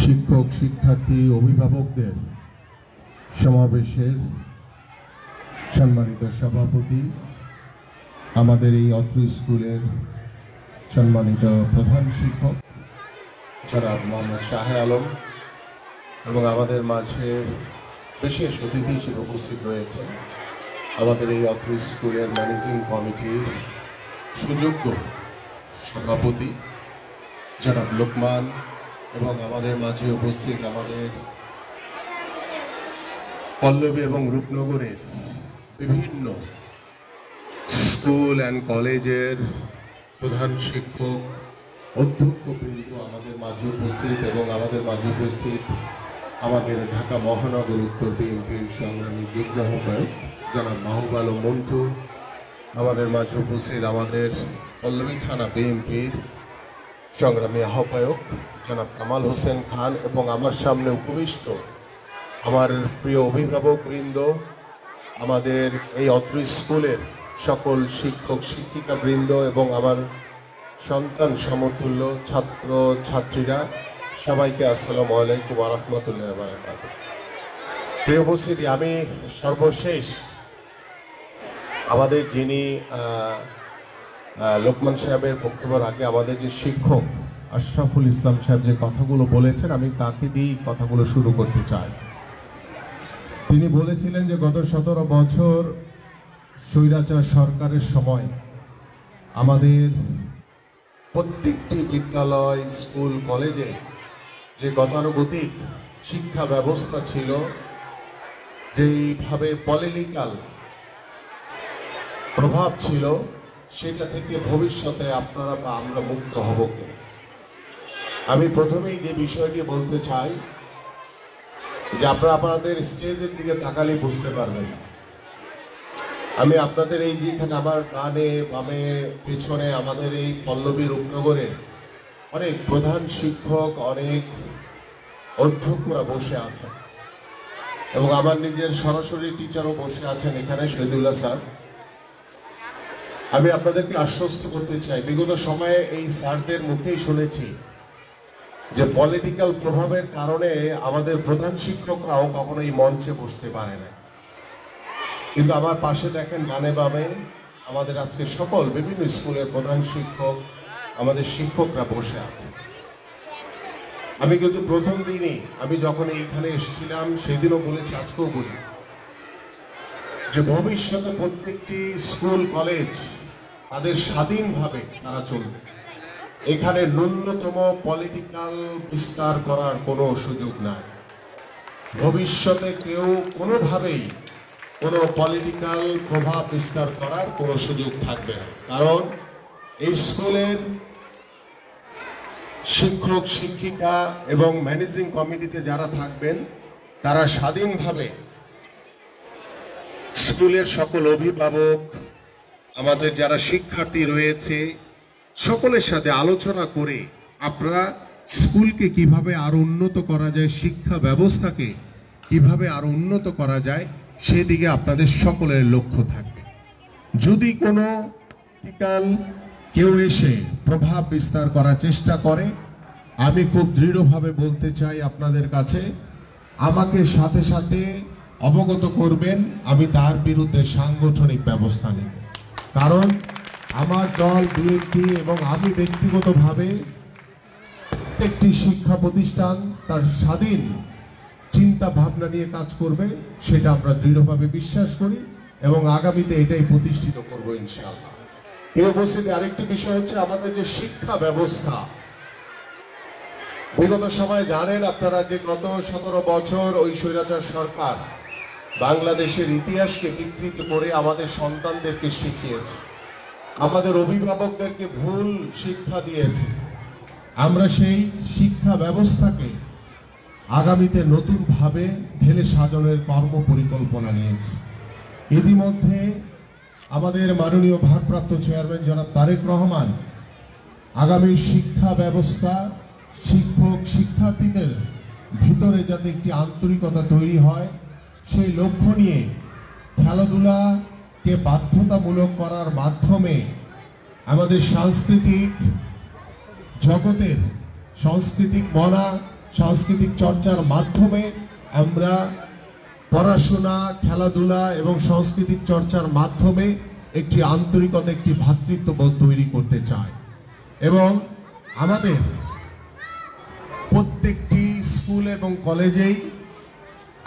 শিক্ষক শিক্ষার্থী অভিভাবকদের সমাবেশের সম্মানিত সভাপতি, আমাদের এই অত্র স্কুলের সম্মানিত প্রধান শিক্ষক জনাব মোহাম্মদ শাহ আলম এবং আমাদের মাঝে বিশেষ অতিথি হিসেবে উপস্থিত রয়েছে আমাদের এই অত্র স্কুলের ম্যানেজিং কমিটির সুযোগ্য সভাপতি জনাব লোকমান এবং আমাদের মাঝে উপস্থিত আমাদের পল্লবী এবং রূপনগরের বিভিন্ন স্কুল অ্যান্ড কলেজের প্রধান শিক্ষক অধ্যক্ষবৃন্দ আমাদের মাঝে উপস্থিত এবং আমাদের মাঝে উপস্থিত আমাদের ঢাকা মহানগর উত্তর বিএনপির সংগ্রামী যুগ্ম আহ্বায়ক জনাব মাহবুব আলম মন্টু, আমাদের মাঝে উপস্থিত আমাদের পল্লবী থানা বিএনপির সংগ্রামী আহ্বায়ক জনাব কামাল হোসেন খান এবং আমার সামনে উপবিষ্ট আমার প্রিয় অভিভাবক বৃন্দ, আমাদের এই অত্র স্কুলের সকল শিক্ষক শিক্ষিকা বৃন্দ এবং আমার সন্তান সমতুল্য ছাত্র ছাত্রীরা, সবাইকে আসসালামু আলাইকুম ওয়া রাহমাতুল্লাহি ওয়া বারাকাতুহু। প্রিয় উপস্থিতি, আমি সর্বশেষ আমাদের যিনি লোকমান সাহেবের বক্তব্যের আগে আমাদের যে শিক্ষক আশরাফুল ইসলাম সাহেব যে কথাগুলো বলেছেন, আমি তাকে দিয়েই কথাগুলো শুরু করতে চাই। তিনি বলেছিলেন যে গত 17 বছর স্বৈরাচার সরকারের সময় আমাদের প্রত্যেকটি বিদ্যালয় স্কুল কলেজে যে গতানুগতিক শিক্ষা ব্যবস্থা ছিল, যেইভাবে পলিটিক্যাল প্রভাব ছিল, সেটা থেকে ভবিষ্যতে আপনারা বা আমরা মুক্ত হব কি। আমি প্রথমেই যে বিষয়টি বলতে চাই যে আপনারা আপনাদের স্টেজের দিকে তাকালে বুঝতে পারবেন। আমি আপনাদের এই যেখানে আমার ডানে বামে পেছনে আমাদের এই পল্লবী রূপনগরের অনেক প্রধান শিক্ষক, অনেক অধ্যক্ষরা বসে আছেন এবং আমার নিজের সরাসরি টিচারও বসে আছেন এখানে, শহীদুল্লাহ স্যার। আমি আপনাদেরকে আশ্বস্ত করতে চাই, বিগত সময়ে এই স্যারদের মুখেই শুনেছি যে পলিটিক্যাল প্রভাবের কারণে আমাদের প্রধান শিক্ষকরাও কখনো এই মঞ্চে বসতে পারে না, কিন্তু আমার পাশে দেখেন ডানে বামে আমাদের আজকে সকল বিভিন্ন স্কুলের প্রধান শিক্ষক, আমাদের শিক্ষকরা বসে আছে। আমি কিন্তু প্রথম দিনই আমি যখন এইখানে এসেছিলাম সেদিনও বলেছি, আজকেও বলি যে ভবিষ্যতে প্রত্যেকটি স্কুল কলেজ তাদের স্বাধীনভাবে তারা চলবে। এখানে ন্যূনতম পলিটিক্যাল বিস্তার করার কোনো সুযোগ নাই। ভবিষ্যতে কেউ কোনোভাবেই কোনো পলিটিক্যাল প্রভাব বিস্তার করার কোনো সুযোগ থাকবে না, কারণ এই স্কুলের শিক্ষক শিক্ষিকা এবং ম্যানেজিং কমিটিতে যারা থাকবেন তারা স্বাধীনভাবে স্কুলের সকল অভিভাবক, আমাদের যারা শিক্ষার্থী রয়েছে সকলের সাথে আলোচনা করে আপনারা স্কুলকে কিভাবে আরো উন্নত করা যায়, শিক্ষা ব্যবস্থাকে কিভাবে আরো উন্নত করা যায়, সেদিকে আপনাদের সকলের লক্ষ্য থাকবে। যদি কোনো কেউ এসে প্রভাব বিস্তার করার চেষ্টা করে, আমি খুব দৃঢ়ভাবে বলতে চাই আপনাদের কাছে, আমাকে সাথে সাথে অবগত করবেন, আমি তার বিরুদ্ধে সাংগঠনিক ব্যবস্থা নেব। কারণ আমার দল বিএনপি এবং আমি ব্যক্তিগতভাবে প্রত্যেকটি শিক্ষা প্রতিষ্ঠান তার স্বাধীন চিন্তা ভাবনা নিয়ে কাজ করবে, সেটা আমরা দৃঢ়ভাবে বিশ্বাস করি এবং আগামীতে এটাই প্রতিষ্ঠিত করব ইনশাআল্লাহ। এই উপস্থিতি আরেকটি বিষয় হচ্ছে আমাদের যে শিক্ষা ব্যবস্থা। বিগত সময় জানেন আপনারা যে গত 17 বছর ওই স্বৈরাচার সরকার বাংলাদেশের ইতিহাসকে বিকৃত করে আমাদের সন্তানদেরকে শিখিয়েছে, আমাদের অভিভাবকদেরকে ভুল শিক্ষা দিয়েছে। আমরা সেই শিক্ষা ব্যবস্থাকে আগামীতে নতুনভাবে ঢেলে সাজানোর কর্ম পরিকল্পনা নিয়েছি। ইতিমধ্যে আমাদের মাননীয় ভারপ্রাপ্ত চেয়ারম্যান জনাব তারেক রহমান আগামী শিক্ষা ব্যবস্থা, শিক্ষক শিক্ষার্থীদের ভিতরে যাতে একটি আন্তরিকতা তৈরি হয়, সেই লক্ষ্য নিয়ে খেলাধুলাকে বাধ্যতামূলক করার মাধ্যমে আমাদের সাংস্কৃতিক জগতের সাংস্কৃতিক মনা সাংস্কৃতিক চর্চার মাধ্যমে আমরা পড়াশোনা, খেলাধুলা এবং সাংস্কৃতিক চর্চার মাধ্যমে একটি আন্তরিকতা, একটি ভ্রাতৃত্ববোধ তৈরি করতে চাই। এবং আমাদের প্রত্যেকটি স্কুল এবং কলেজেই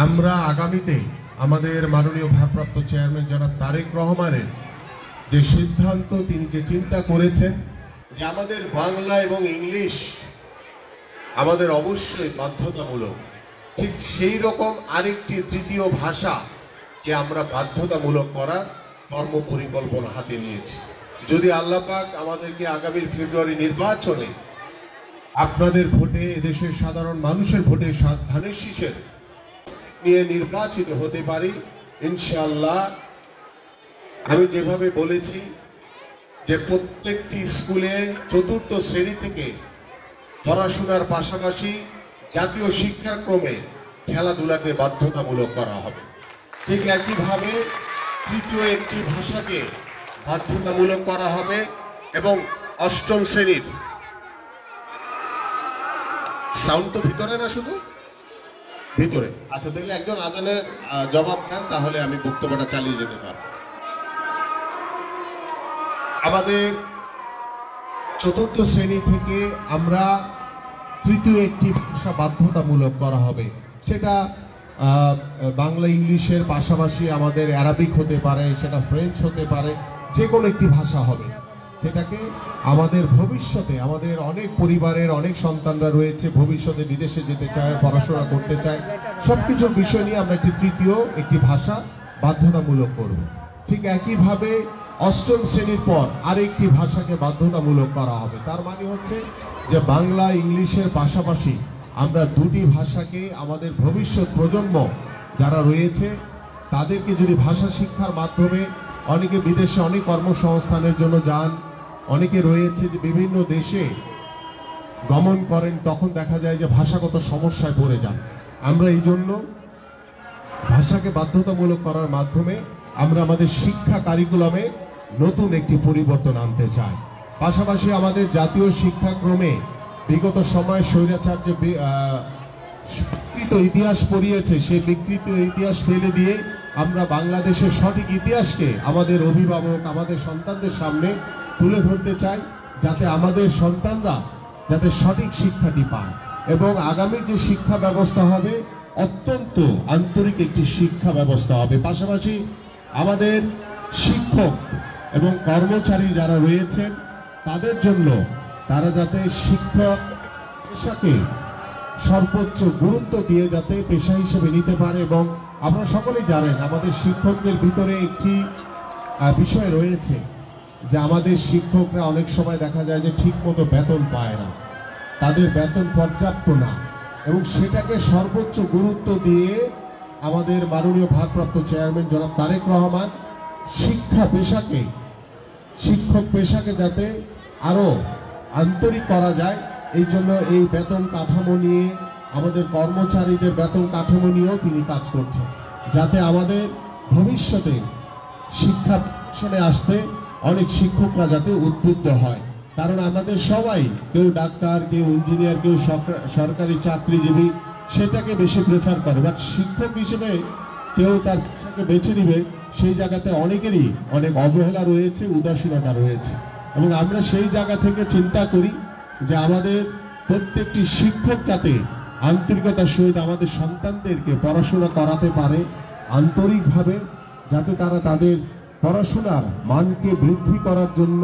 আমরা আগামীতে আমাদের মাননীয় ভারপ্রাপ্ত চেয়ারম্যান জনাব তারেক রহমানের যে সিদ্ধান্ত, তিনি যে চিন্তা করেছেন যে আমাদের বাংলা এবং ইংলিশ আমাদের অবশ্যই বাধ্যতামূলক, ঠিক সেই রকম আরেকটি তৃতীয় ভাষাকে আমরা বাধ্যতামূলক করার কর্ম পরিকল্পনা হাতে নিয়েছি। যদি আল্লাহ পাক আমাদেরকে আগামী ফেব্রুয়ারি নির্বাচনে আপনাদের ভোটে, এদেশের সাধারণ মানুষের ভোটে ধানের শীষের নিয়ে নির্বাচিত হতে পারি, ইনশাআল্লাহ আমি যেভাবে বলেছি যে প্রত্যেকটি স্কুলে চতুর্থ শ্রেণী থেকে পড়াশোনার পাশাপাশি জাতীয় শিক্ষাক্রমে খেলাধুলাকে বাধ্যতামূলক করা হবে। ঠিক একইভাবে তৃতীয় একটি ভাষাকে বাধ্যতামূলক করা হবে এবং অষ্টম শ্রেণীর সাউন্ড তো ভিতরে না, শুধু ভিতরে। আচ্ছা, দেখলে একজন আজানের জবাব দেন, তাহলে আমি বক্তব্যটা চালিয়ে যেতে পারব। আমাদের চতুর্থ শ্রেণী থেকে আমরা তৃতীয় একটি ভাষা বাধ্যতামূলক করা হবে। সেটা বাংলা ইংলিশের পাশাপাশি আমাদের অ্যারাবিক হতে পারে, সেটা ফ্রেঞ্চ হতে পারে, যে কোনো একটি ভাষা হবে। সেটাকে আমাদের ভবিষ্যতে, আমাদের অনেক পরিবারের অনেক সন্তানরা রয়েছে, ভবিষ্যতে বিদেশে যেতে চায়, পড়াশোনা করতে চায়, সবকিছুর বিষয় নিয়ে আমরা একটি তৃতীয় একটি ভাষা বাধ্যতামূলক করব। ঠিক একইভাবে অষ্টম শ্রেণীর পর আরেকটি ভাষাকে বাধ্যতামূলক করা হবে। তার মানে হচ্ছে যে বাংলা ইংলিশের পাশাপাশি আমরা দুটি ভাষাকে আমাদের ভবিষ্যৎ প্রজন্ম যারা রয়েছে তাদেরকে যদি ভাষা শিক্ষার মাধ্যমে, অনেকে বিদেশে অনেক কর্মসংস্থানের জন্য যান, অনেকে রয়েছে যে বিভিন্ন দেশে গমন করেন, তখন দেখা যায় যে ভাষাগত সমস্যায় পড়ে যান। আমরা এই জন্য ভাষাকে বাধ্যতামূলক করার মাধ্যমে আমরা আমাদের শিক্ষা কারিকুলামে নতুন একটি পরিবর্তন আনতে চাই। পাশাপাশি আমাদের জাতীয় শিক্ষাক্রমে বিগত সময় স্বৈরাচার যে বিকৃত ইতিহাস পড়িয়েছে, সেই বিকৃত ইতিহাস ফেলে দিয়ে আমরা বাংলাদেশের সঠিক ইতিহাসকে আমাদের অভিভাবক, আমাদের সন্তানদের সামনে তুলে ধরতে চাই, যাতে আমাদের সন্তানরা যাতে সঠিক শিক্ষাটি পায় এবং আগামী যে শিক্ষা ব্যবস্থা হবে অত্যন্ত আন্তরিক একটি শিক্ষা ব্যবস্থা হবে। পাশাপাশি আমাদের শিক্ষক এবং কর্মচারী যারা রয়েছেন তাদের জন্য তারা যাতে শিক্ষক পেশাকে সর্বোচ্চ গুরুত্ব দিয়ে যাতে পেশা হিসেবে নিতে পারে। এবং আপনারা সকলেই জানেন আমাদের শিক্ষকদের ভিতরে একটি বিষয় রয়েছে যে আমাদের শিক্ষকরা অনেক সময় দেখা যায় যে ঠিক মতো বেতন পায় না, তাদের বেতন পর্যাপ্ত না, এবং সেটাকে সর্বোচ্চ গুরুত্ব দিয়ে আমাদের মাননীয় ভারপ্রাপ্ত চেয়ারম্যান জনাব তারেক রহমান শিক্ষা পেশাকে, শিক্ষক পেশাকে যাতে আরো আন্তরিক করা যায়, এই জন্য এই বেতন কাঠামো নিয়ে, আমাদের কর্মচারীদের বেতন কাঠামো নিয়েও তিনি কাজ করছেন, যাতে আমাদের ভবিষ্যতে শিক্ষা প্রতিষ্ঠানে আসতে অনেক শিক্ষকরা যাতে উদ্বুদ্ধ হয়। কারণ আমাদের সবাই, কেউ ডাক্তার, কেউ ইঞ্জিনিয়ার, কেউ সরকারি চাকরিজীবী, সেটাকে বেশি প্রেফার করে, বাট শিক্ষক হিসেবে কেউ তার পেশাকে বেছে নিবে, সেই জায়গাতে অনেকেরই অনেক অবহেলা রয়েছে, উদাসীনতা রয়েছে। এবং আমরা সেই জায়গা থেকে চিন্তা করি যে আমাদের প্রত্যেকটি শিক্ষক যাতে আন্তরিকতার সহিত আমাদের সন্তানদেরকে পড়াশোনা করাতে পারে, আন্তরিকভাবে, যাতে তারা তাদের পড়াশোনার মানকে বৃদ্ধি করার জন্য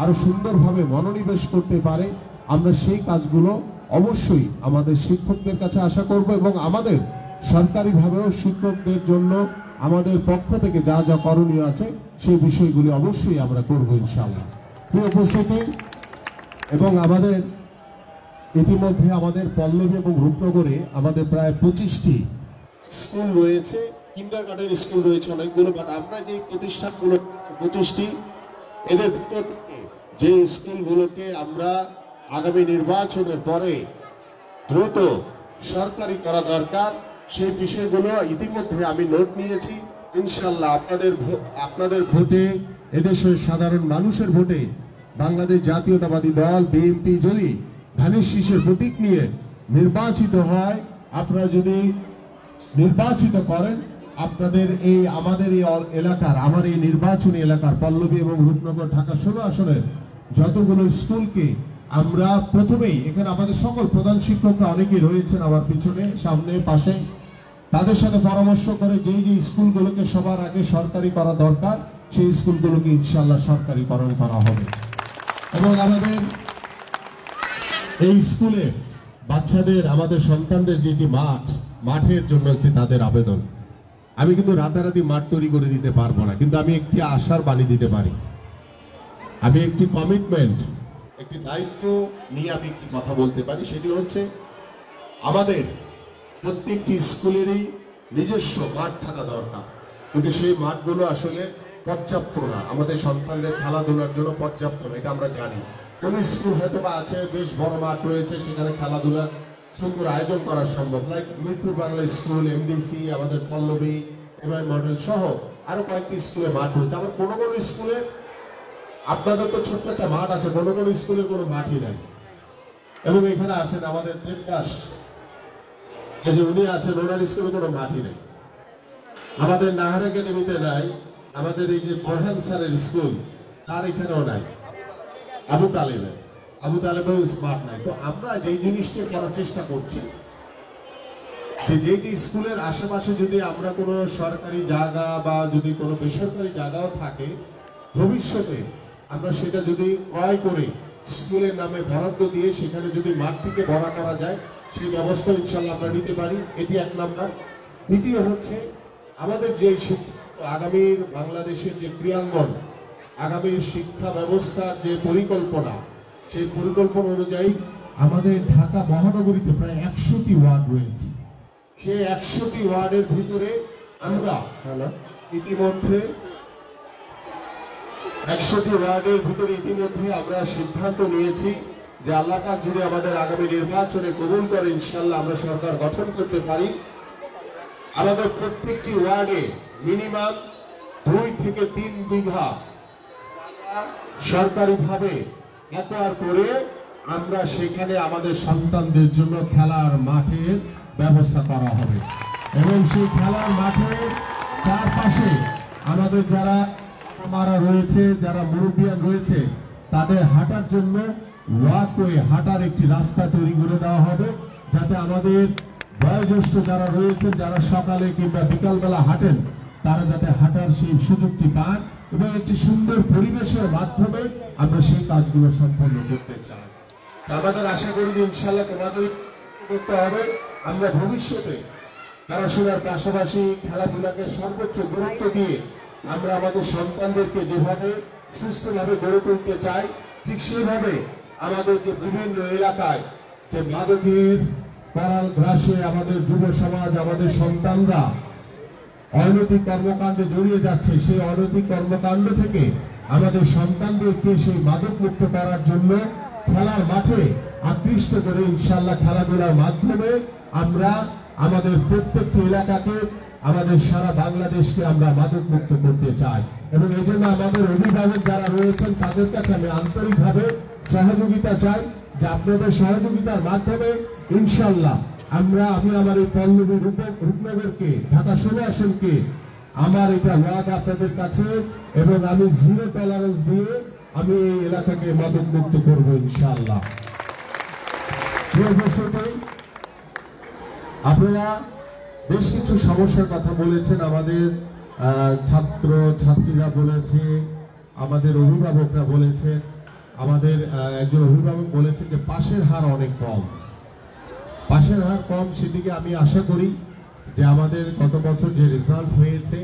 আরো সুন্দরভাবে মনোনিবেশ করতে পারে। আমরা সেই কাজগুলো অবশ্যই আমাদের শিক্ষকদের কাছে আশা করব এবং আমাদের সরকারিভাবেও শিক্ষকদের জন্য আমাদের পক্ষ থেকে যা যা করণীয় আছে সেই বিষয়গুলি অবশ্যই আমরা করব ইনশাআল্লাহ। প্রিয় উপস্থিতি, এবং আমাদের ইতিমধ্যে আমাদের পল্লবী এবং রূপনগরে আমাদের প্রায় 25টি স্কুল রয়েছে, কিন্ডারগার্টেন স্কুল রয়েছে অনেকগুলো, বাট আমরা যে প্রতিষ্ঠানগুলো 25টি, এদের ভিতর থেকে যে স্কুলগুলোকে আমরা আগামী নির্বাচনের পরে দ্রুত সরকারি করা দরকার, সেই বিষয়গুলো ইতিমধ্যে আমি নোট নিয়েছি। ইনশাআল্লাহ আপনাদের ভোটে, এদেশের সাধারণ মানুষের ভোটে বাংলাদেশ জাতীয়তাবাদী দল বিএনপি যদি ধানের শীষের প্রতীক নিয়ে নির্বাচিত হয়, আপনারা যদি নির্বাচিত করেন, আপনাদের এই আমাদের এই এলাকার, আমার এই নির্বাচনী এলাকার পল্লবী এবং রূপনগর ঢাকা 16 আসনের যতগুলো স্কুলকে আমরা প্রথমেই, এখানে আমাদের সকল প্রধান শিক্ষকরা অনেকেই রয়েছেন আমার পিছনে, সামনে, পাশে, তাদের সাথে পরামর্শ করে যেই যে স্কুলগুলোকে সবার আগে সরকারি করা দরকার সেই স্কুলগুলোকে ইনশাআল্লাহ সরকারিকরণ করা হবে। এবং আমাদের এই স্কুলে বাচ্চাদের, আমাদের সন্তানদের যেটি মাঠের জন্য একটি তাদের আবেদন, আমি কিন্তু রাতারাতি মাঠ তৈরি করে দিতে পারবো না, কিন্তু আমি একটি আশার বাণী দিতে পারি। আমি একটি কমিটমেন্ট, একটি দায়িত্ব নিয়ে আমি একটি কথা বলতে পারি, সেটি হচ্ছে আমাদের প্রত্যেকটি স্কুলেরই নিজস্ব মাঠ থাকা দরকার, কিন্তু সেই মাঠগুলো আসলে পর্যাপ্ত না, আমাদের সন্তানদের খেলাধুলার জন্য পর্যাপ্ত না, এটা আমরা জানি। কোন স্কুল হয়তো বা আছে, বেশ বড় মাঠ রয়েছে, সেখানে খেলাধুলার সুন্দর আয়োজন করা সম্ভব, like Mirpur Bangla school, MDC, আমাদের পল্লবী, এমআই মডেল সহ আরো কয়েকটি স্কুলে মাঠ রয়েছে। আবার কোনো কোনো স্কুলে, আপনাদের তো ছোট্ট একটা মাঠ আছে, কোনো কোনো স্কুলের কোনো মাঠই নেই। এবং এখানে আছেন আমাদের দেবদাস, এই যে উনি আছেন, ওনার স্কুলে কোনো মাঠই নেই। আমাদের নাহার একাডেমিতে নাই, আমাদের এই যে বরহান স্যারের স্কুল, তার এখানেও নাই। আবু তালেবেও স্মার্ট নাই। তো আমরা যেই জিনিসটা করার চেষ্টা করছি, যে স্কুলের আশেপাশে যদি আমরা কোনো সরকারি জায়গা বা যদি কোনো বেসরকারি জায়গাও থাকে, ভবিষ্যতে আমরা সেটা যদি ক্রয় করে স্কুলের নামে বরাদ্দ দিয়ে সেখানে যদি মাঠটিকে বড় করা যায়, সেই ব্যবস্থা ইনশাল্লাহ আমরা নিতে পারি। এটি এক নাম্বার। দ্বিতীয় হচ্ছে আমাদের যে আগামীর বাংলাদেশের যে ক্রিয়াঙ্গন, আগামীর শিক্ষা ব্যবস্থার যে পরিকল্পনা, সেই পরিকল্পনা অনুযায়ী আমাদের ঢাকা মহানগরীতে প্রায় 100টি ওয়ার্ড রয়েছে। সেই 100টি ওয়ার্ডের ভিতরে আমরা ইতিমধ্যে 100টি ওয়ার্ডের ভিতরে ইতিমধ্যে আমরা সিদ্ধান্ত নিয়েছি যে আল্লাহ পাক যদি আমাদের আগামী নির্বাচনে কবুল করে, ইনশাআল্লাহ আমরা সরকার গঠন করতে পারি, আমাদের প্রত্যেকটি ওয়ার্ডে মিনিমাম 2 থেকে 3 বিঘা সরকারিভাবে একবার করে আমরা সেখানে আমাদের সন্তানদের জন্য খেলার মাঠের ব্যবস্থা করা হবে। এবং সেই খেলার মাঠের চারপাশে আমাদের যারা মারা রয়েছে, যারা মুরব্বিয়ান রয়েছে, তাদের হাঁটার জন্য ওয়াকওয়ে, হাঁটার একটি রাস্তা তৈরি করে দেওয়া হবে, যাতে আমাদের বয়োজ্যেষ্ঠ যারা রয়েছে, যারা সকালে কিংবা বিকালবেলা হাঁটেন, তারা যাতে হাঁটার সেই সুযোগটি পান এবং একটি সুন্দর পরিবেশের মাধ্যমে আমরা সেই কাজগুলো সম্পন্ন করতে চাই। আমাদের আশা করি যে ইনশাআল্লাহ তোমাদের করতে হবে। আমরা ভবিষ্যতে পড়াশোনার পাশাপাশি খেলাধুলাকে সর্বোচ্চ গুরুত্ব দিয়ে আমরা আমাদের সন্তানদেরকে যেভাবে সুস্থভাবে গড়ে তুলতে চাই, ঠিক সেইভাবে আমাদের যে বিভিন্ন এলাকায় যে মাদকের করাল গ্রাসে আমাদের যুব সমাজ, আমাদের সন্তানরা অনৈতিক কর্মকাণ্ডে জড়িয়ে যাচ্ছে, সেই অনৈতিক কর্মকাণ্ড থেকে আমাদের সন্তানদেরকে সেই মাদক মুক্ত করার জন্য খেলার মাঠে আকৃষ্ট করে ইনশাআল্লাহ খেলাধুলার মাধ্যমে আমরা আমাদের প্রত্যেকটি এলাকাকে, আমাদের সারা বাংলাদেশকে আমরা মাদক মুক্ত করতে চাই। এবং এই জন্য আমাদের অভিভাবক যারা রয়েছেন তাদের কাছে আমি আন্তরিকভাবে সহযোগিতা চাই, যে আপনাদের সহযোগিতার মাধ্যমে ইনশাআল্লাহ আমি আমার এই পল্লবী রূপনগরকে, ঢাকা 16 আসনকে আমার এটা ওয়াদা আপনাদের কাছে, এবং আমি 0 টলারেন্স দিয়ে আমি এই এলাকাকে মাদক মুক্ত করবো ইনশাআল্লাহ। আপনারা বেশ কিছু সমস্যার কথা বলেছেন, আমাদের ছাত্র ছাত্রীরা বলেছে, আমাদের অভিভাবকরা বলেছেন, আমাদের একজন অভিভাবক বলেছেন যে পাশের হার অনেক কম। পাশের হার কম, সেদিকে আমি আশা করি যে আমাদের গত বছর যে রেজাল্ট হয়েছে